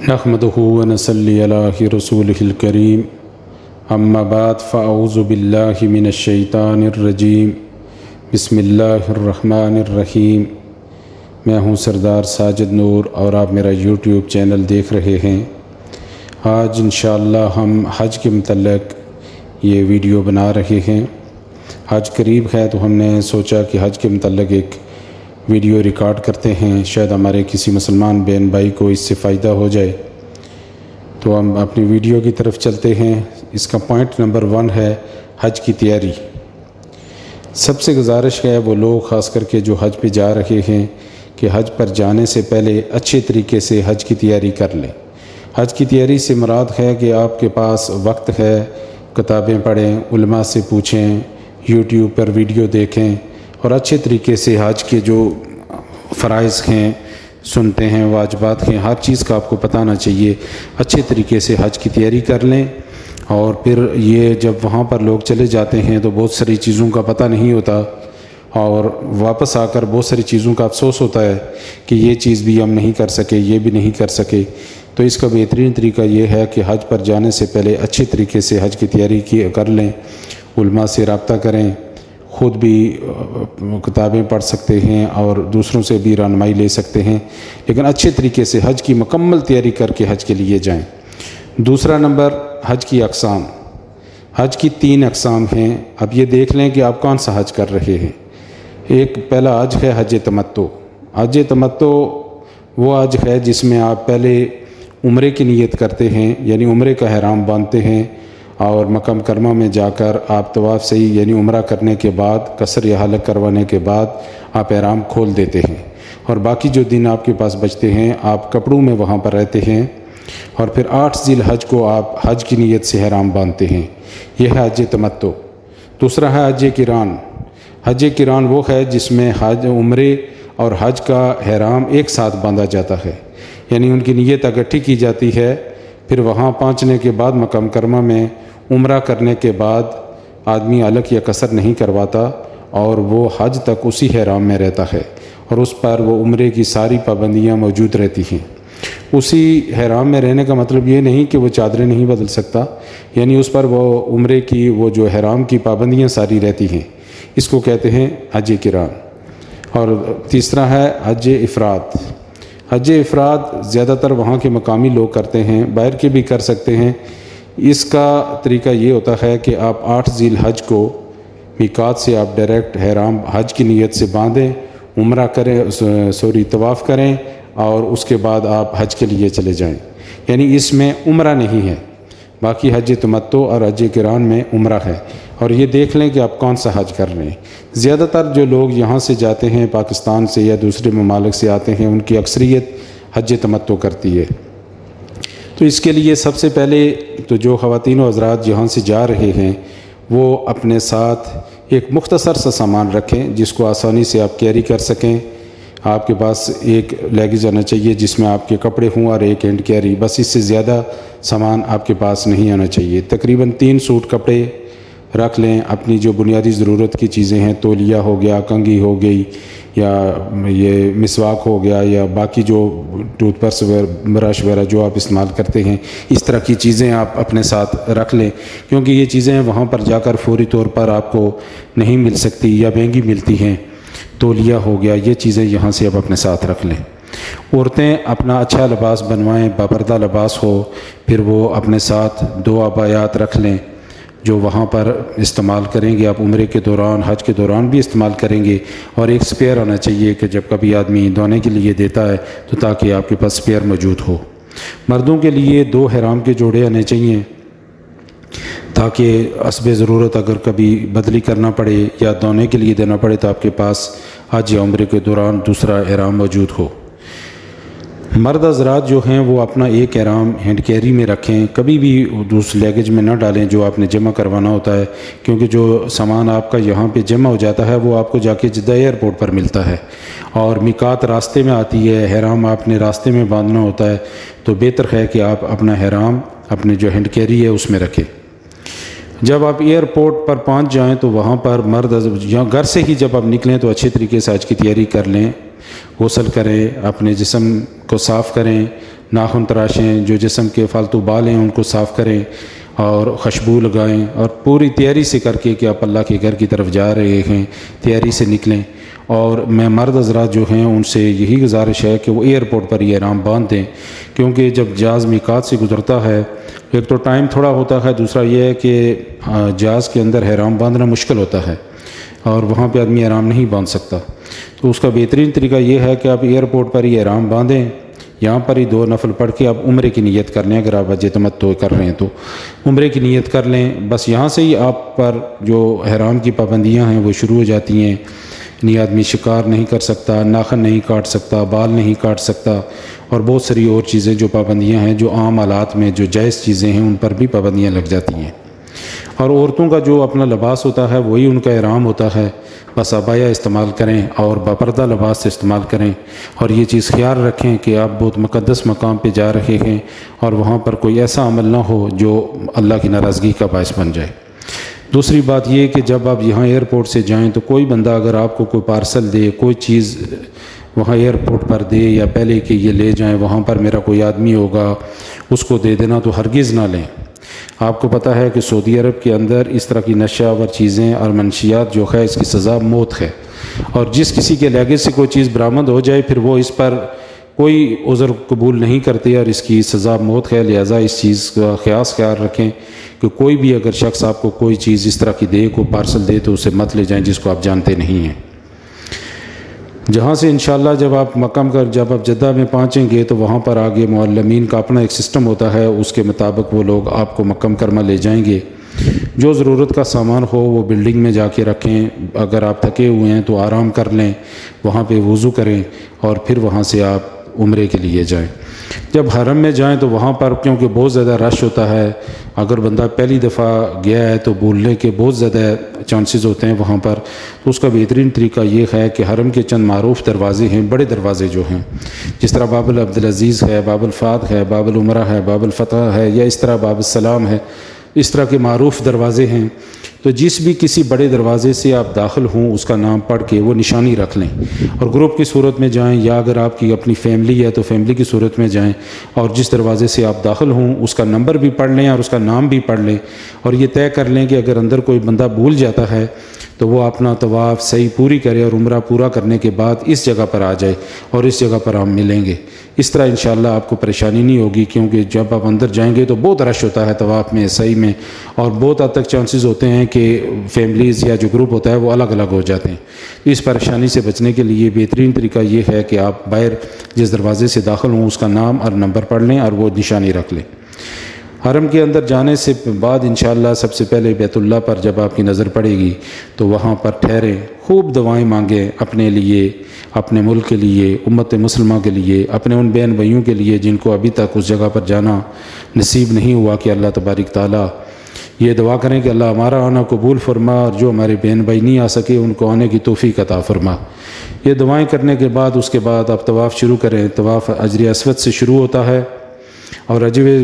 نحمدہ ونصلی علی رسولہ الکریم اما بعد فاعوذ باللہ من الشیطان الرجیم بسم اللہ الرحمن الرحیم۔ میں ہوں سردار ساجد نور اور آپ میرا یوٹیوب چینل دیکھ رہے ہیں۔ آج انشاءاللہ ہم حج کے متعلق یہ ویڈیو بنا رہے ہیں۔ حج قریب ہے تو ہم نے سوچا کہ حج کے متعلق ایک ویڈیو ریکارڈ کرتے ہیں، شاید ہمارے کسی مسلمان بہن بھائی کو اس سے فائدہ ہو جائے۔ تو ہم اپنی ویڈیو کی طرف چلتے ہیں۔ اس کا پوائنٹ نمبر 1 ہے حج کی تیاری۔ سب سے گزارش ہے وہ لوگ خاص کر کے جو حج پہ جا رہے ہیں کہ حج پر جانے سے پہلے اچھے طریقے سے حج کی تیاری کر لیں۔ حج کی تیاری سے مراد ہے کہ آپ کے پاس وقت ہے، کتابیں پڑھیں، علماء سے پوچھیں، یوٹیوب پر ویڈیو دیکھیں اور اچھے طریقے سے حج کے جو فرائض ہیں، سنتے ہیں، واجبات ہیں، ہر چیز کا آپ کو پتہ ہونا چاہیے۔ اچھے طریقے سے حج کی تیاری کر لیں، اور پھر یہ جب وہاں پر لوگ چلے جاتے ہیں تو بہت ساری چیزوں کا پتہ نہیں ہوتا، اور واپس آ کر بہت ساری چیزوں کا افسوس ہوتا ہے کہ یہ چیز بھی ہم نہیں کر سکے، یہ بھی نہیں کر سکے۔ تو اس کا بہترین طریقہ یہ ہے کہ حج پر جانے سے پہلے اچھے طریقے سے حج کی تیاری کر لیں، علماء سے رابطہ کریں، خود بھی کتابیں پڑھ سکتے ہیں اور دوسروں سے بھی رہنمائی لے سکتے ہیں، لیکن اچھے طریقے سے حج کی مکمل تیاری کر کے حج کے لیے جائیں۔ دوسرا نمبر، حج کی اقسام۔ حج کی 3 اقسام ہیں۔ اب یہ دیکھ لیں کہ آپ کون سا حج کر رہے ہیں۔ ایک پہلا حج ہے حج تمتع۔ حج تمتع وہ حج ہے جس میں آپ پہلے عمرے کی نیت کرتے ہیں، یعنی عمرے کا احرام باندھتے ہیں، اور مکہ مکرمہ میں جا کر آپ طواف صحیح یعنی عمرہ کرنے کے بعد، قصر یا حلق کروانے کے بعد آپ احرام کھول دیتے ہیں، اور باقی جو دن آپ کے پاس بچتے ہیں آپ کپڑوں میں وہاں پر رہتے ہیں، اور پھر 8 ذی الحج کو آپ حج کی نیت سے احرام باندھتے ہیں۔ یہ ہے حج تمتع۔ دوسرا ہے حج قران۔ حج قران وہ ہے جس میں حج، عمرے اور حج کا احرام ایک ساتھ باندھا جاتا ہے، یعنی ان کی نیت اکٹھی کی جاتی ہے، پھر وہاں پہنچنے کے بعد مکہ مکرمہ میں عمرہ کرنے کے بعد آدمی حلق یا قصر نہیں کرواتا، اور وہ حج تک اسی احرام میں رہتا ہے، اور اس پر وہ عمرے کی ساری پابندیاں موجود رہتی ہیں۔ اسی احرام میں رہنے کا مطلب یہ نہیں کہ وہ چادریں نہیں بدل سکتا، یعنی اس پر وہ عمرے کی وہ جو احرام کی پابندیاں ساری رہتی ہیں۔ اس کو کہتے ہیں حج قران۔ اور تیسرا ہے حج افراد۔ حج افراد زیادہ تر وہاں کے مقامی لوگ کرتے ہیں، باہر کے بھی کر سکتے ہیں۔ اس کا طریقہ یہ ہوتا ہے کہ آپ 8 ذی الحج کو میقات سے آپ ڈائریکٹ احرام حج کی نیت سے باندھیں، عمرہ کریں، طواف کریں، اور اس کے بعد آپ حج کے لیے چلے جائیں، یعنی اس میں عمرہ نہیں ہے۔ باقی حج تمتع اور حج قران میں عمرہ ہے، اور یہ دیکھ لیں کہ آپ کون سا حج کر رہے ہیں۔ زیادہ تر جو لوگ یہاں سے جاتے ہیں، پاکستان سے یا دوسرے ممالک سے آتے ہیں، ان کی اکثریت حج تمتع کرتی ہے۔ تو اس کے لیے سب سے پہلے تو جو خواتین و حضرات یہاں سے جا رہے ہیں وہ اپنے ساتھ ایک مختصر سا سامان رکھیں جس کو آسانی سے آپ کیری کر سکیں۔ آپ کے پاس ایک لیگیج آنا چاہیے جس میں آپ کے کپڑے ہوں، اور ایک ہینڈ کیری، بس اس سے زیادہ سامان آپ کے پاس نہیں آنا چاہیے۔ تقریباً 3 سوٹ کپڑے رکھ لیں۔ اپنی جو بنیادی ضرورت کی چیزیں ہیں، تولیہ ہو گیا، کنگھی ہو گئی، یا یہ مسواک ہو گیا، یا باقی جو ٹوتھ برش برش وغیرہ جو آپ استعمال کرتے ہیں، اس طرح کی چیزیں آپ اپنے ساتھ رکھ لیں، کیونکہ یہ چیزیں وہاں پر جا کر فوری طور پر آپ کو نہیں مل سکتی یا مہنگی ملتی ہیں۔ تولیہ ہو گیا، یہ چیزیں یہاں سے آپ اپنے ساتھ رکھ لیں۔ عورتیں اپنا اچھا لباس بنوائیں، باپردہ لباس ہو، پھر وہ اپنے ساتھ 2 عبایات رکھ لیں جو وہاں پر استعمال کریں گے۔ آپ عمرے کے دوران، حج کے دوران بھی استعمال کریں گے، اور ایک سپیئر ہونا چاہیے کہ جب کبھی آدمی دھونے کے لیے دیتا ہے تو تاکہ آپ کے پاس سپیئر موجود ہو۔ مردوں کے لیے 2 احرام کے جوڑے آنے چاہیے تاکہ حسب ضرورت اگر کبھی بدلی کرنا پڑے یا دھونے کے لیے دینا پڑے تو آپ کے پاس حج یا عمرے کے دوران دوسرا احرام موجود ہو۔ مرد حضرات جو ہیں وہ اپنا ایک احرام ہینڈ کیری میں رکھیں، کبھی بھی دوسرے لیگیج میں نہ ڈالیں جو آپ نے جمع کروانا ہوتا ہے، کیونکہ جو سامان آپ کا یہاں پہ جمع ہو جاتا ہے وہ آپ کو جا کے جدہ ایئرپورٹ پر ملتا ہے، اور میقات راستے میں آتی ہے، احرام آپ نے راستے میں باندھنا ہوتا ہے، تو بہتر ہے کہ آپ اپنا احرام اپنے جو ہینڈ کیری ہے اس میں رکھیں۔ جب آپ ایئرپورٹ پر پہنچ جائیں تو وہاں پر گھر سے ہی جب آپ نکلیں تو اچھے طریقے سے حج کی تیاری کر لیں، غسل کریں، اپنے جسم کو صاف کریں، ناخن تراشیں، جو جسم کے فالتو بال ہیں ان کو صاف کریں اور خوشبو لگائیں، اور پوری تیاری سے کر کے کہ آپ اللہ کے گھر کی طرف جا رہے ہیں تیاری سے نکلیں۔ اور میں مرد حضرات جو ہیں ان سے یہی گزارش ہے کہ وہ ایئرپورٹ پر یہ احرام باندھ دیں، کیونکہ جب جہاز میقات سے گزرتا ہے ایک تو ٹائم تھوڑا ہوتا ہے، دوسرا یہ ہے کہ جہاز کے اندر احرام باندھنا مشکل ہوتا ہے اور وہاں پہ آدمی احرام نہیں باندھ سکتا۔ تو اس کا بہترین طریقہ یہ ہے کہ آپ ایئرپورٹ پر ہی احرام باندھیں، یہاں پر ہی 2 نفل پڑھ کے آپ عمرے کی نیت کر لیں۔ اگر آپ حج تمتع کر رہے ہیں تو عمرے کی نیت کر لیں، بس یہاں سے ہی آپ پر جو احرام کی پابندیاں ہیں وہ شروع ہو جاتی ہیں۔ یعنی آدمی شکار نہیں کر سکتا، ناخن نہیں کاٹ سکتا، بال نہیں کاٹ سکتا، اور بہت ساری اور چیزیں جو پابندیاں ہیں جو عام حالات میں جو جائز چیزیں ہیں ان پر بھی پابندیاں لگ جاتی ہیں۔ اور عورتوں کا جو اپنا لباس ہوتا ہے وہی ان کا احرام ہوتا ہے، بس عبایا استعمال کریں اور باپردہ لباس سے استعمال کریں، اور یہ چیز خیال رکھیں کہ آپ بہت مقدس مقام پہ جا رہے ہیں اور وہاں پر کوئی ایسا عمل نہ ہو جو اللہ کی ناراضگی کا باعث بن جائے۔ دوسری بات یہ کہ جب آپ یہاں ایئرپورٹ سے جائیں تو کوئی بندہ اگر آپ کو کوئی پارسل دے، کوئی چیز وہاں ایئرپورٹ پر دے، یا پہلے کہ یہ لے جائیں وہاں پر میرا کوئی آدمی ہوگا اس کو دے دینا، تو ہرگز نہ لیں۔ آپ کو پتہ ہے کہ سعودی عرب کے اندر اس طرح کی نشہ آور چیزیں اور منشیات جو ہے اس کی سزا موت ہے، اور جس کسی کے لگے سے کوئی چیز برآمد ہو جائے پھر وہ اس پر کوئی عذر قبول نہیں کرتے اور اس کی سزا موت ہے۔ لہٰذا اس چیز کا خیال رکھیں کہ کوئی بھی اگر شخص آپ کو کوئی چیز اس طرح کی دے، کوئی پارسل دے، تو اسے مت لے جائیں جس کو آپ جانتے نہیں ہیں۔ جہاں سے انشاءاللہ جب آپ جدہ میں پہنچیں گے تو وہاں پر آگے معلمین کا اپنا ایک سسٹم ہوتا ہے، اس کے مطابق وہ لوگ آپ کو مکہ مکرمہ لے جائیں گے۔ جو ضرورت کا سامان ہو وہ بلڈنگ میں جا کے رکھیں، اگر آپ تھکے ہوئے ہیں تو آرام کر لیں، وہاں پہ وضو کریں اور پھر وہاں سے آپ عمرے کے لیے جائیں۔ جب حرم میں جائیں تو وہاں پر کیونکہ بہت زیادہ رش ہوتا ہے، اگر بندہ پہلی دفعہ گیا ہے تو بھولنے کے بہت زیادہ چانسز ہوتے ہیں وہاں پر، تو اس کا بہترین طریقہ یہ ہے کہ حرم کے چند معروف دروازے ہیں، بڑے دروازے جو ہیں، جس طرح باب العبدالعزیز ہے، باب الفات ہے، باب العمرہ ہے، باب الفتح ہے، یا اس طرح باب السلام ہے، اس طرح کے معروف دروازے ہیں۔ تو جس بھی کسی بڑے دروازے سے آپ داخل ہوں اس کا نام پڑھ کے وہ نشانی رکھ لیں، اور گروپ کی صورت میں جائیں، یا اگر آپ کی اپنی فیملی ہے تو فیملی کی صورت میں جائیں، اور جس دروازے سے آپ داخل ہوں اس کا نمبر بھی پڑھ لیں اور اس کا نام بھی پڑھ لیں، اور یہ طے کر لیں کہ اگر اندر کوئی بندہ بھول جاتا ہے تو وہ اپنا طواف صحیح پوری کرے اور عمرہ پورا کرنے کے بعد اس جگہ پر آ جائے اور اس جگہ پر ہم ملیں گے۔ اس طرح انشاءاللہ آپ کو پریشانی نہیں ہوگی، کیونکہ جب آپ اندر جائیں گے تو بہت رش ہوتا ہے طواف میں، صحیح میں، اور بہت حد تک چانسز ہوتے ہیں کہ فیملیز یا جو گروپ ہوتا ہے وہ الگ الگ ہو جاتے ہیں۔ تو اس پریشانی سے بچنے کے لیے بہترین طریقہ یہ ہے کہ آپ باہر جس دروازے سے داخل ہوں اس کا نام اور نمبر پڑھ لیں اور وہ نشانی رکھ لیں۔ حرم کے اندر جانے سے بعد انشاءاللہ سب سے پہلے بیت اللہ پر جب آپ کی نظر پڑے گی تو وہاں پر ٹھہریں، خوب دعائیں مانگیں اپنے لیے، اپنے ملک کے لیے، امت مسلمہ کے لیے، اپنے ان بہن بھائیوں کے لیے جن کو ابھی تک اس جگہ پر جانا نصیب نہیں ہوا، کہ اللہ تبارک تعالیٰ یہ دعا کریں کہ اللہ ہمارا آنا قبول فرما، اور جو ہمارے بہن بھائی نہیں آ سکے ان کو آنے کی توفیق عطا فرما۔ یہ دعائیں کرنے کے بعد اس کے بعد آپ طواف شروع کریں۔ طواف حجر اسود سے شروع ہوتا ہے، اور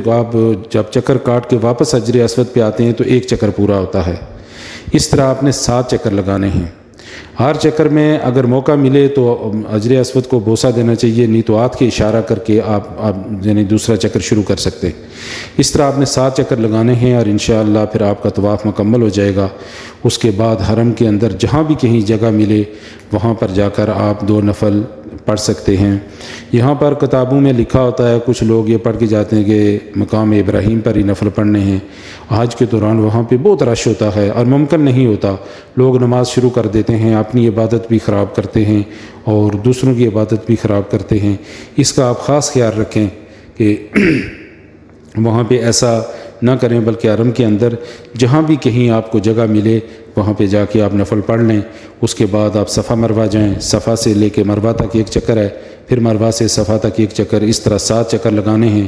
آپ جب چکر کاٹ کے واپس حجر اسود پہ آتے ہیں تو ایک چکر پورا ہوتا ہے۔ اس طرح آپ نے 7 چکر لگانے ہیں۔ ہر چکر میں اگر موقع ملے تو حجر اسود کو بوسہ دینا چاہیے، نہیں تو ہاتھ کے اشارہ کر کے آپ یعنی دوسرا چکر شروع کر سکتے ہیں۔ اس طرح آپ نے 7 چکر لگانے ہیں، اور انشاءاللہ پھر آپ کا طواف مکمل ہو جائے گا۔ اس کے بعد حرم کے اندر جہاں بھی کہیں جگہ ملے وہاں پر جا کر آپ 2 نفل پڑھ سکتے ہیں۔ یہاں پر کتابوں میں لکھا ہوتا ہے، کچھ لوگ یہ پڑھ کے جاتے ہیں کہ مقام ابراہیم پر ہی نفل پڑھنے ہیں۔ حج کے دوران وہاں پہ بہت رش ہوتا ہے اور ممکن نہیں ہوتا، لوگ نماز شروع کر دیتے ہیں، اپنی عبادت بھی خراب کرتے ہیں اور دوسروں کی عبادت بھی خراب کرتے ہیں۔ اس کا آپ خاص خیال رکھیں کہ وہاں پہ ایسا نہ کریں، بلکہ حرم کے اندر جہاں بھی کہیں آپ کو جگہ ملے وہاں پہ جا کے آپ نفل پڑھ لیں۔ اس کے بعد آپ صفا مروہ جائیں، صفا سے لے کے مروہ تک 1 چکر ہے، پھر مروہ سے صفا تک 1 چکر، اس طرح 7 چکر لگانے ہیں۔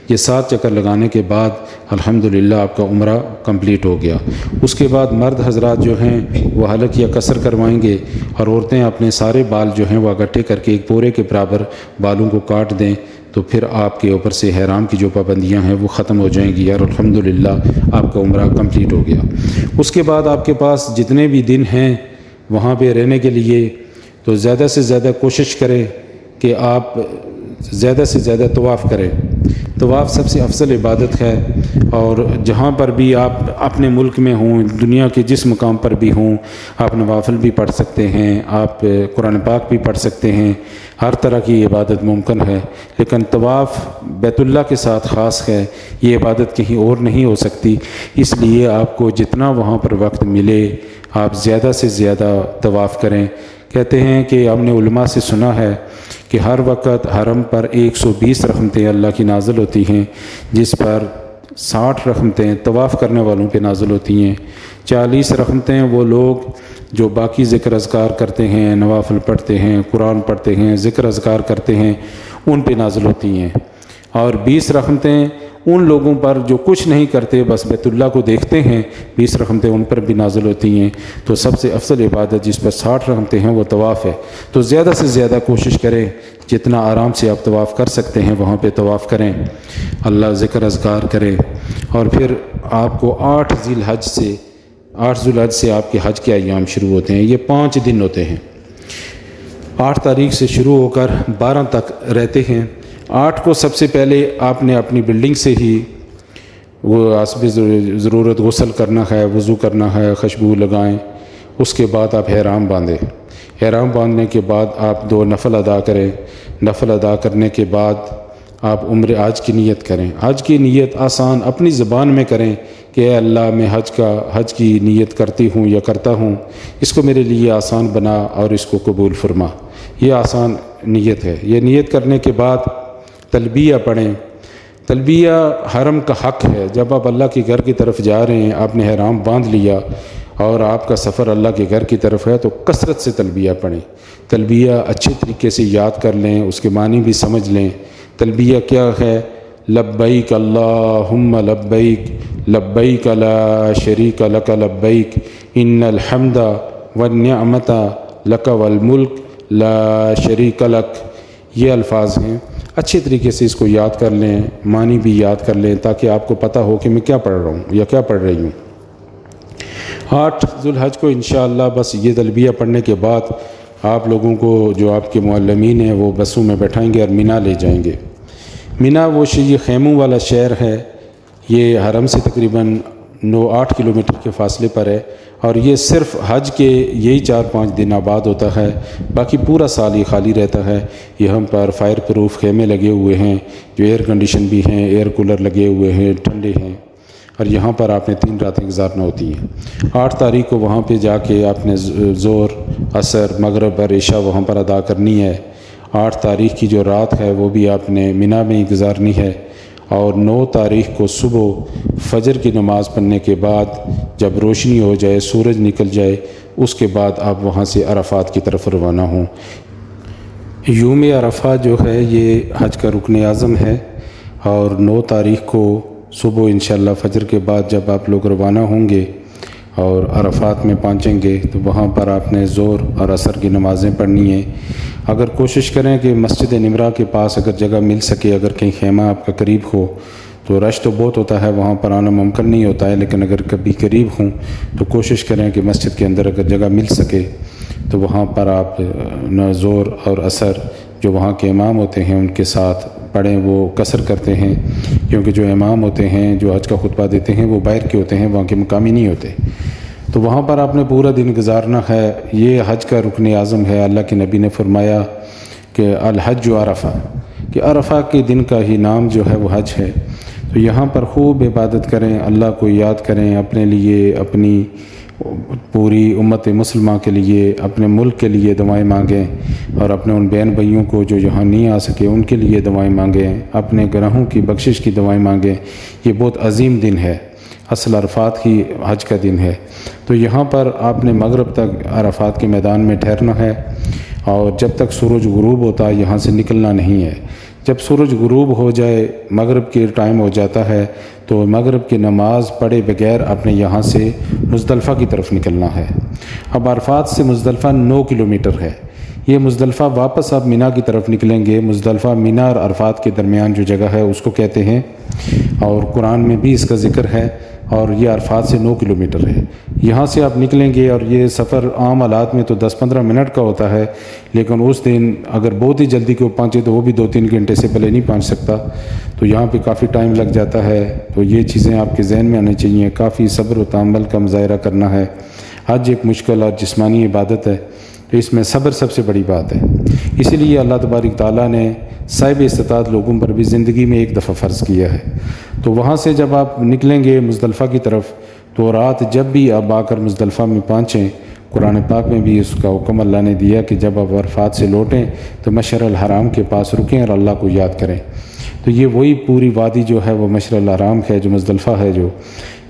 یہ 7 چکر لگانے کے بعد الحمدللہ آپ کا عمرہ کمپلیٹ ہو گیا۔ اس کے بعد مرد حضرات جو ہیں وہ حلق یا قصر کروائیں گے، اور عورتیں اپنے سارے بال جو ہیں وہ اکٹھے کر کے ایک پورے کے برابر بالوں کو کاٹ دیں، تو پھر آپ کے اوپر سے احرام کی جو پابندیاں ہیں وہ ختم ہو جائیں گی، اور الحمدللہ آپ کا عمرہ کمپلیٹ ہو گیا۔ اس کے بعد آپ کے پاس جتنے بھی دن ہیں وہاں پہ رہنے کے لیے، تو زیادہ سے زیادہ کوشش کریں کہ آپ زیادہ سے زیادہ طواف کریں۔ طواف سب سے افضل عبادت ہے، اور جہاں پر بھی آپ اپنے ملک میں ہوں، دنیا کے جس مقام پر بھی ہوں، آپ نوافل بھی پڑھ سکتے ہیں، آپ قرآن پاک بھی پڑھ سکتے ہیں، ہر طرح کی عبادت ممکن ہے، لیکن طواف بیت اللہ کے ساتھ خاص ہے، یہ عبادت کہیں اور نہیں ہو سکتی۔ اس لیے آپ کو جتنا وہاں پر وقت ملے آپ زیادہ سے زیادہ طواف کریں۔ کہتے ہیں کہ ہم نے علماء سے سنا ہے کہ ہر وقت حرم پر 120 رحمتیں اللہ کی نازل ہوتی ہیں، جس پر 60 رحمتیں طواف کرنے والوں پہ نازل ہوتی ہیں، 40 رحمتیں وہ لوگ جو باقی ذکر اذکار کرتے ہیں، نوافل پڑھتے ہیں، قرآن پڑھتے ہیں، ذکر اذکار کرتے ہیں، ان پہ نازل ہوتی ہیں، اور 20 رحمتیں ان لوگوں پر جو کچھ نہیں کرتے بس بیت اللہ کو دیکھتے ہیں، 20 رحمتیں ان پر بھی نازل ہوتی ہیں۔ تو سب سے افضل عبادت جس پر 60 رحمتیں ہیں وہ طواف ہے۔ تو زیادہ سے زیادہ کوشش کریں، جتنا آرام سے آپ طواف کر سکتے ہیں وہاں پہ طواف کریں، اللہ ذکر اذکار کریں، اور پھر آپ کو 8 ذی الحج سے آپ کے حج کے ایام شروع ہوتے ہیں۔ یہ 5 دن ہوتے ہیں، 8 تاریخ سے شروع ہو کر 12 تک رہتے ہیں۔ 8 کو سب سے پہلے آپ نے اپنی بلڈنگ سے ہی وہ حسب ضرورت غسل کرنا ہے، وضو کرنا ہے، خوشبو لگائیں، اس کے بعد آپ احرام باندھیں۔ احرام باندھنے کے بعد آپ 2 نفل ادا کریں۔ نفل ادا کرنے کے بعد آپ عمرہ حج کی نیت کریں۔ حج کی نیت آسان اپنی زبان میں کریں کہ اے اللہ میں حج کی نیت کرتی ہوں یا کرتا ہوں، اس کو میرے لیے آسان بنا اور اس کو قبول فرما۔ یہ آسان نیت ہے۔ یہ نیت کرنے کے بعد تلبیہ پڑھیں۔ تلبیہ حرم کا حق ہے۔ جب آپ اللہ کے گھر کی طرف جا رہے ہیں، آپ نے احرام باندھ لیا اور آپ کا سفر اللہ کے گھر کی طرف ہے، تو کثرت سے تلبیہ پڑھیں۔ تلبیہ اچھے طریقے سے یاد کر لیں، اس کے معنی بھی سمجھ لیں۔ تلبیہ کیا ہے؟ لبیک اللہم لبیک لبیک لا شریک لک لبیک ان الحمد والنعمت لک والملک لا شریک لک۔ یہ الفاظ ہیں، اچھے طریقے سے اس کو یاد کر لیں، معنی بھی یاد کر لیں، تاکہ آپ کو پتہ ہو کہ میں کیا پڑھ رہا ہوں یا کیا پڑھ رہی ہوں۔ 8 ذی الحج کو انشاءاللہ بس یہ تلبیہ پڑھنے کے بعد آپ لوگوں کو جو آپ کے معلمین ہیں وہ بسوں میں بیٹھائیں گے اور مینا لے جائیں گے۔ مینا وہ یہ خیموں والا شہر ہے، یہ حرم سے تقریباً 8 کلومیٹر کے فاصلے پر ہے، اور یہ صرف حج کے یہی 4-5 دن آباد ہوتا ہے، باقی پورا سال یہ خالی رہتا ہے۔ یہاں پر فائر پروف خیمے لگے ہوئے ہیں جو ایئر کنڈیشن بھی ہیں، ایئر کولر لگے ہوئے ہیں، ٹھنڈے ہیں، اور یہاں پر آپ نے 3 راتیں گزارنا ہوتی ہیں۔ 8 تاریخ کو وہاں پہ جا کے آپ نے ظہر، عصر، مغرب اور عشاء وہاں پر ادا کرنی ہے۔ 8 تاریخ کی جو رات ہے وہ بھی آپ نے مینا میں ہی گزارنی ہے، اور 9 تاریخ کو صبح فجر کی نماز پڑھنے کے بعد جب روشنی ہو جائے، سورج نکل جائے، اس کے بعد آپ وہاں سے عرفات کی طرف روانہ ہوں۔ یوم عرفہ جو ہے یہ حج کا رکن اعظم ہے، اور 9 تاریخ کو صبح انشاءاللہ فجر کے بعد جب آپ لوگ روانہ ہوں گے اور عرفات میں پہنچیں گے تو وہاں پر آپ نے ظہر اور عصر کی نمازیں پڑھنی ہیں۔ اگر کوشش کریں کہ مسجد نمرہ کے پاس اگر جگہ مل سکے، اگر کہیں خیمہ آپ کا قریب ہو، تو رش تو بہت ہوتا ہے، وہاں پر آنا ممکن نہیں ہوتا ہے، لیکن اگر کبھی قریب ہوں تو کوشش کریں کہ مسجد کے اندر اگر جگہ مل سکے تو وہاں پر آپ ظہر اور عصر جو وہاں کے امام ہوتے ہیں ان کے ساتھ پڑھیں۔ وہ قصر کرتے ہیں، کیونکہ جو امام ہوتے ہیں جو حج کا خطبہ دیتے ہیں وہ باہر کے ہوتے ہیں، وہاں کے مقامی نہیں ہوتے، تو وہاں پر آپ نے پورا دن گزارنا ہے۔ یہ حج کا رکن اعظم ہے۔ اللہ کے نبی نے فرمایا کہ الحج عرفہ، کہ عرفہ کے دن کا ہی نام جو ہے وہ حج ہے۔ تو یہاں پر خوب عبادت کریں، اللہ کو یاد کریں، اپنے لیے، اپنی پوری امت مسلمہ کے لیے، اپنے ملک کے لیے دعائیں مانگیں، اور اپنے ان بہن بھائیوں کو جو یہاں نہیں آ سکے ان کے لیے دعائیں مانگیں، اپنے گناہوں کی بخشش کی دعائیں مانگیں۔ یہ بہت عظیم دن ہے، اصل عرفات کی حج کا دن ہے۔ تو یہاں پر آپ نے مغرب تک عرفات کے میدان میں ٹھہرنا ہے، اور جب تک سورج غروب ہوتا ہے یہاں سے نکلنا نہیں ہے۔ جب سورج غروب ہو جائے، مغرب کے ٹائم ہو جاتا ہے، تو مغرب کی نماز پڑھے بغیر آپ نے یہاں سے مزدلفہ کی طرف نکلنا ہے۔ اب عرفات سے مزدلفہ 9 کلومیٹر ہے، یہ مزدلفہ واپس آپ مینا کی طرف نکلیں گے، مزدلفہ مینا اور عرفات کے درمیان جو جگہ ہے اس کو کہتے ہیں، اور قرآن میں بھی اس کا ذکر ہے، اور یہ عرفات سے 9 کلومیٹر ہے۔ یہاں سے آپ نکلیں گے اور یہ سفر عام حالات میں تو 10-15 منٹ کا ہوتا ہے، لیکن اس دن اگر بہت ہی جلدی کو پہنچے تو وہ بھی 2-3 گھنٹے سے پہلے نہیں پہنچ سکتا، تو یہاں پہ کافی ٹائم لگ جاتا ہے۔ تو یہ چیزیں آپ کے ذہن میں آنی چاہیے، کافی صبر و تحمل کا مظاہرہ کرنا ہے۔ حج ایک مشکل اور جسمانی عبادت ہے، تو اس میں صبر سب سے بڑی بات ہے۔ اسی لیے اللہ تبارک تعالیٰ نے صاحب استطاعت لوگوں پر بھی زندگی میں ایک دفعہ فرض کیا ہے۔ تو وہاں سے جب آپ نکلیں گے مزدلفہ کی طرف، تو رات جب بھی آپ آ کر مزدلفہ میں پہنچیں، قرآن پاک میں بھی اس کا حکم اللہ نے دیا کہ جب آپ عرفات سے لوٹیں تو مشعر الحرام کے پاس رکیں اور اللہ کو یاد کریں۔ تو یہ وہی پوری وادی جو ہے وہ مشعر الحرام ہے، جو مزدلفہ ہے، جو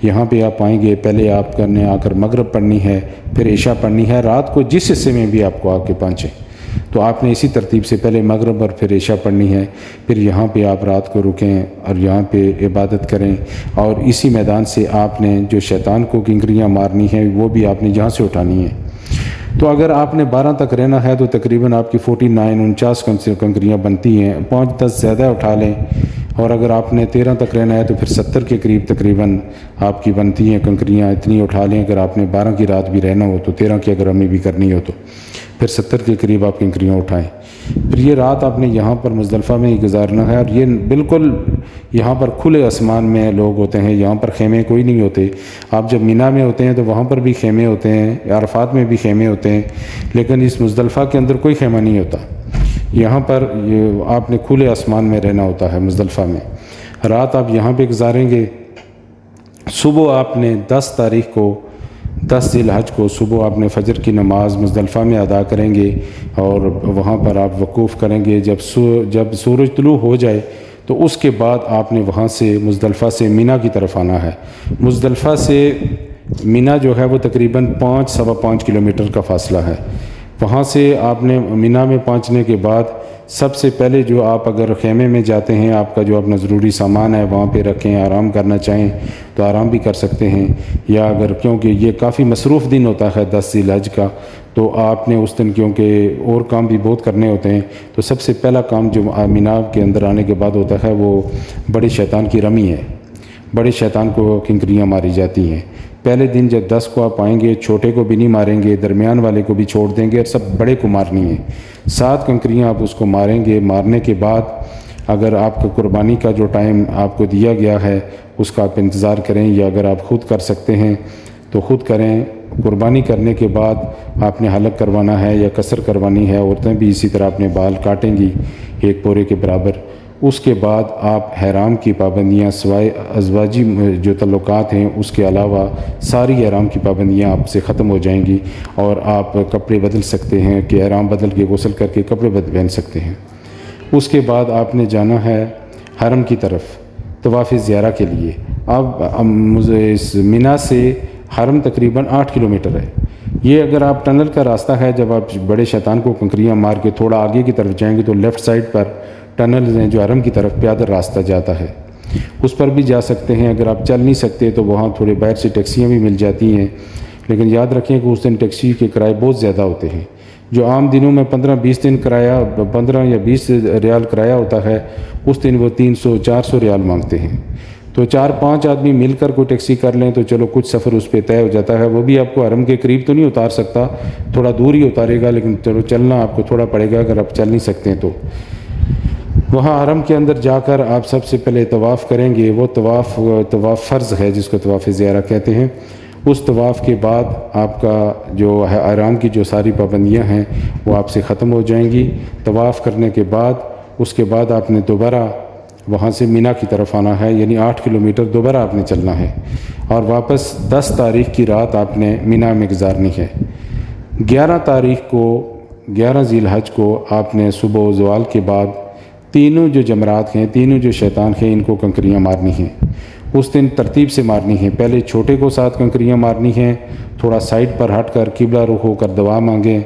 یہاں پہ آپ آئیں گے۔ پہلے آپ نے آ کر مغرب پڑھنی ہے، پھر عشاء پڑھنی ہے۔ رات کو جس حصے میں بھی آپ کو آ کے پہنچیں تو آپ نے اسی ترتیب سے پہلے مغرب اور پھر عشاء پڑھنی ہے، پھر یہاں پہ آپ رات کو رکیں اور یہاں پہ عبادت کریں، اور اسی میدان سے آپ نے جو شیطان کو کنکریاں مارنی ہیں وہ بھی آپ نے یہاں سے اٹھانی ہیں۔ تو اگر آپ نے 12 تک رہنا ہے تو تقریباً آپ کی 49 کنکریاں بنتی ہیں، 5-10 زیادہ اٹھا لیں، اور اگر آپ نے 13 تک رہنا ہے تو پھر 70 کے قریب تقریباً آپ کی بنتی ہیں کنکریاں، اتنی اٹھا لیں۔ اگر آپ نے 12 کی رات بھی رہنا ہو تو 13 کی اگر ہمیں بھی کرنی ہو تو پھر 70 کے قریب آپ کنکریاں اٹھائیں۔ پھر یہ رات آپ نے یہاں پر مزدلفہ میں ہی گزارنا ہے، اور یہ بالکل یہاں پر کھلے آسمان میں لوگ ہوتے ہیں، یہاں پر خیمے کوئی نہیں ہوتے۔ آپ جب مینا میں ہوتے ہیں تو وہاں پر بھی خیمے ہوتے ہیں، عرفات میں بھی خیمے ہوتے ہیں، لیکن اس مزدلفہ کے اندر کوئی خیمہ نہیں ہوتا۔ یہاں پر آپ نے کھلے آسمان میں رہنا ہوتا ہے مزدلفہ میں۔ رات آپ یہاں پہ گزاریں گے۔ صبح آپ نے 10 تاریخ کو 10 ذی الحج کو صبح آپ نے فجر کی نماز مزدلفہ میں ادا کریں گے، اور وہاں پر آپ وقوف کریں گے۔ جب سورج طلوع ہو جائے تو اس کے بعد آپ نے وہاں سے مزدلفہ سے مینا کی طرف آنا ہے۔ مزدلفہ سے مینا جو ہے وہ تقریباً 5-5.25 کلومیٹر کا فاصلہ ہے۔ وہاں سے آپ نے مینا میں پہنچنے کے بعد سب سے پہلے جو آپ اگر خیمے میں جاتے ہیں، آپ کا جو اپنا ضروری سامان ہے وہاں پہ رکھیں، آرام کرنا چاہیں تو آرام بھی کر سکتے ہیں، یا اگر کیونکہ یہ کافی مصروف دن ہوتا ہے 10 ذی الحج کا، تو آپ نے اس دن کیونکہ اور کام بھی بہت کرنے ہوتے ہیں، تو سب سے پہلا کام جو مینا کے اندر آنے کے بعد ہوتا ہے وہ بڑے شیطان کی رمی ہے۔ بڑے شیطان کو کنکریاں ماری جاتی ہیں۔ پہلے دن جب 10 کو آپ آئیں گے، چھوٹے کو بھی نہیں ماریں گے، درمیان والے کو بھی چھوڑ دیں گے، اور سب بڑے کو مارنی ہیں۔ 7 کنکریاں آپ اس کو ماریں گے۔ مارنے کے بعد اگر آپ کو قربانی کا جو ٹائم آپ کو دیا گیا ہے اس کا آپ انتظار کریں، یا اگر آپ خود کر سکتے ہیں تو خود کریں۔ قربانی کرنے کے بعد آپ نے حلق کروانا ہے یا قصر کروانی ہے، عورتیں بھی اسی طرح اپنے بال کاٹیں گی 1 پورے کے برابر۔ اس کے بعد آپ احرام کی پابندیاں سوائے ازواجی جو تعلقات ہیں اس کے علاوہ ساری احرام کی پابندیاں آپ سے ختم ہو جائیں گی، اور آپ کپڑے بدل سکتے ہیں کہ احرام بدل کے غسل کر کے کپڑے پہن سکتے ہیں۔ اس کے بعد آپ نے جانا ہے حرم کی طرف طواف زیارہ کے لیے۔ اب اس مینا سے حرم تقریباً 8 کلومیٹر ہے۔ یہ اگر آپ ٹنل کا راستہ ہے، جب آپ بڑے شیطان کو کنکریاں مار کے تھوڑا آگے کی طرف جائیں گے تو لیفٹ سائڈ پر ٹنل ہیں جو حرم کی طرف پیادل راستہ جاتا ہے، اس پر بھی جا سکتے ہیں۔ اگر آپ چل نہیں سکتے تو وہاں تھوڑے باہر سے ٹیکسیاں بھی مل جاتی ہیں، لیکن یاد رکھیں کہ اس دن ٹیکسی کے کرائے بہت زیادہ ہوتے ہیں۔ جو عام دنوں میں 15-20 دن کرایہ 15 یا 20 ریال کرایہ ہوتا ہے، اس دن وہ 300-400 ریال مانگتے ہیں۔ تو 4-5 آدمی مل کر کوئی ٹیکسی کر لیں تو چلو کچھ سفر اس پہ طے ہو جاتا ہے۔ وہ بھی آپ کو حرم کے قریب تو نہیں اتار سکتا، تھوڑا دور ہی اتارے گا، لیکن چلو چلنا آپ کو تھوڑا پڑے گا اگر آپ چل نہیں سکتے ہیں تو۔ وہاں حرم کے اندر جا کر آپ سب سے پہلے طواف کریں گے۔ وہ طواف فرض ہے جس کو طواف زیارہ کہتے ہیں۔ اس طواف کے بعد آپ کا جو احرام کی جو ساری پابندیاں ہیں وہ آپ سے ختم ہو جائیں گی۔ طواف کرنے کے بعد اس کے بعد آپ نے دوبارہ وہاں سے مینا کی طرف آنا ہے، یعنی 8 کلومیٹر دوبارہ آپ نے چلنا ہے، اور واپس 10 تاریخ کی رات آپ نے مینا میں گزارنی ہے۔ 11 تاریخ کو 11 ذی الحج کو آپ نے صبح و زوال کے بعد تینوں جو جمرات ہیں، تینوں جو شیطان ہیں، ان کو کنکریاں مارنی ہیں۔ اس دن ترتیب سے مارنی ہیں۔ پہلے چھوٹے کو 7 کنکریاں مارنی ہیں، تھوڑا سائڈ پر ہٹ کر قبلہ رخ ہو کر دعا مانگیں،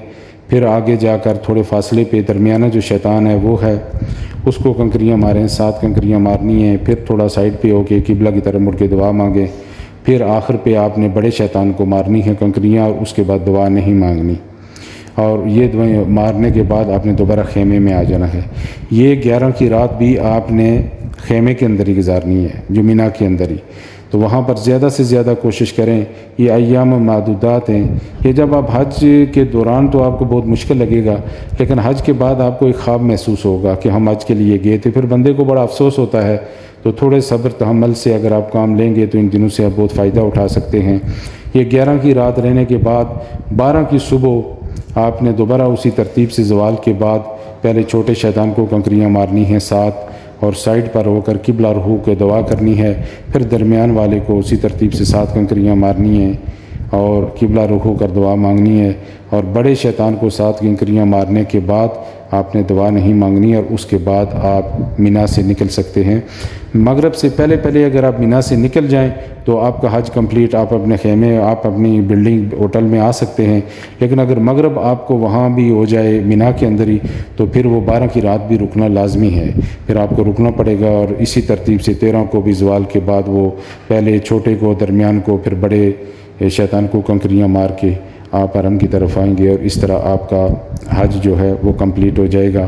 پھر آگے جا کر تھوڑے فاصلے پہ درمیانہ جو شیطان ہے وہ ہے اس کو کنکریاں ماریں، 7 کنکریاں مارنی ہیں، پھر تھوڑا سائڈ پہ ہو کے قبلہ کی طرف مڑ کے دعا مانگیں، پھر آخر پہ آپ نے بڑے شیطان کو مارنی ہے کنکریاں، اور اس کے بعد دعا نہیں مانگنی۔ اور یہ دعائیں مارنے کے بعد آپ نے دوبارہ خیمے میں آ جانا ہے۔ یہ 11 کی رات بھی آپ نے خیمے کے اندر ہی گزارنی ہے، جو مینا کے اندر ہی۔ تو وہاں پر زیادہ سے زیادہ کوشش کریں۔ یہ ایام معدودات ہیں، یہ جب آپ حج کے دوران تو آپ کو بہت مشکل لگے گا، لیکن حج کے بعد آپ کو ایک خواب محسوس ہوگا کہ ہم حج کے لیے گئے تھے، پھر بندے کو بڑا افسوس ہوتا ہے۔ تو تھوڑے صبر تحمل سے اگر آپ کام لیں گے تو ان دنوں سے آپ بہت فائدہ اٹھا سکتے ہیں۔ یہ 11 کی رات رہنے کے بعد 12 کی صبح آپ نے دوبارہ اسی ترتیب سے زوال کے بعد پہلے چھوٹے شیطان کو کنکریاں مارنی ہیں 7، اور سائڈ پر ہو کر قبلہ رخو کے دعا کرنی ہے، پھر درمیان والے کو اسی ترتیب سے 7 کنکریاں مارنی ہیں اور قبلہ رخو کر دعا مانگنی ہے، اور بڑے شیطان کو 7 کنکریاں مارنے کے بعد آپ نے دعا نہیں مانگنی، اور اس کے بعد آپ مینا سے نکل سکتے ہیں۔ مغرب سے پہلے اگر آپ مینا سے نکل جائیں تو آپ کا حج کمپلیٹ، آپ اپنے خیمے، آپ اپنی بلڈنگ ہوٹل میں آ سکتے ہیں۔ لیکن اگر مغرب آپ کو وہاں بھی ہو جائے مینا کے اندر ہی تو پھر وہ 12 کی رات بھی رکنا لازمی ہے، پھر آپ کو رکنا پڑے گا، اور اسی ترتیب سے 13 کو بھی زوال کے بعد وہ پہلے چھوٹے کو، درمیان کو، پھر بڑے شیطان کو کنکریاں مار کے آپ حرم کی طرف آئیں گے، اور اس طرح آپ کا حج جو ہے وہ کمپلیٹ ہو جائے گا۔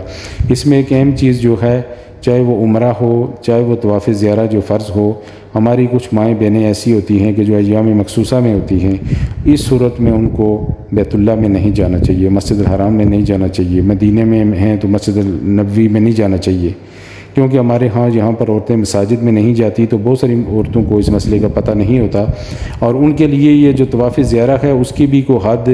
اس میں ایک اہم چیز جو ہے، چاہے وہ عمرہ ہو، چاہے وہ طواف زیارہ جو فرض ہو، ہماری کچھ مائیں بہنیں ایسی ہوتی ہیں کہ جو ایام مخصوصہ میں ہوتی ہیں، اس صورت میں ان کو بیت اللہ میں نہیں جانا چاہیے، مسجد الحرام میں نہیں جانا چاہیے، مدینے میں ہیں تو مسجد النبوی میں نہیں جانا چاہیے، کیونکہ ہمارے ہاں یہاں پر عورتیں مساجد میں نہیں جاتی، تو بہت ساری عورتوں کو اس مسئلے کا پتہ نہیں ہوتا، اور ان کے لیے یہ جو طواف زیارہ ہے اس کی بھی کوئی حد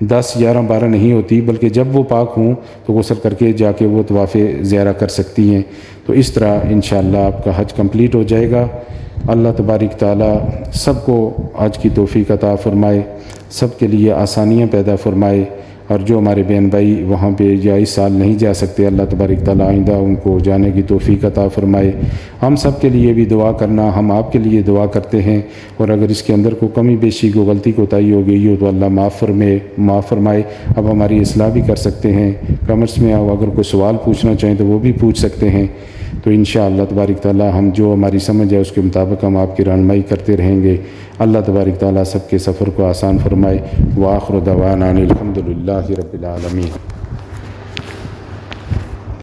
10، 11، 12 نہیں ہوتی، بلکہ جب وہ پاک ہوں تو غسل کر کے جا کے وہ طواف زیارہ کر سکتی ہیں۔ تو اس طرح انشاءاللہ آپ کا حج کمپلیٹ ہو جائے گا۔ اللہ تبارک تعالی سب کو حج کی توفیق عطا فرمائے، سب کے لیے آسانیاں پیدا فرمائے، اور جو ہمارے بہن بھائی وہاں پہ یا اس سال نہیں جا سکتے، اللہ تبارک تعالیٰ آئندہ ان کو جانے کی توفیق عطا فرمائے۔ ہم سب کے لیے بھی دعا کرنا، ہم آپ کے لیے دعا کرتے ہیں، اور اگر اس کے اندر کوئی کمی بیشی، کو غلطی کوتاہی ہو گئی ہو تو اللہ معاف فرمائے۔ اب ہماری اصلاح بھی کر سکتے ہیں، کمنٹس میں اگر کوئی سوال پوچھنا چاہیں تو وہ بھی پوچھ سکتے ہیں۔ تو انشاءاللہ تبارک تعالیٰ ہم جو ہماری سمجھ ہے اس کے مطابق ہم آپ کی رہنمائی کرتے رہیں گے۔ اللہ تبارک تعالیٰ سب کے سفر کو آسان فرمائے۔ وآخر دعوانا الحمد للہ رب العالمین۔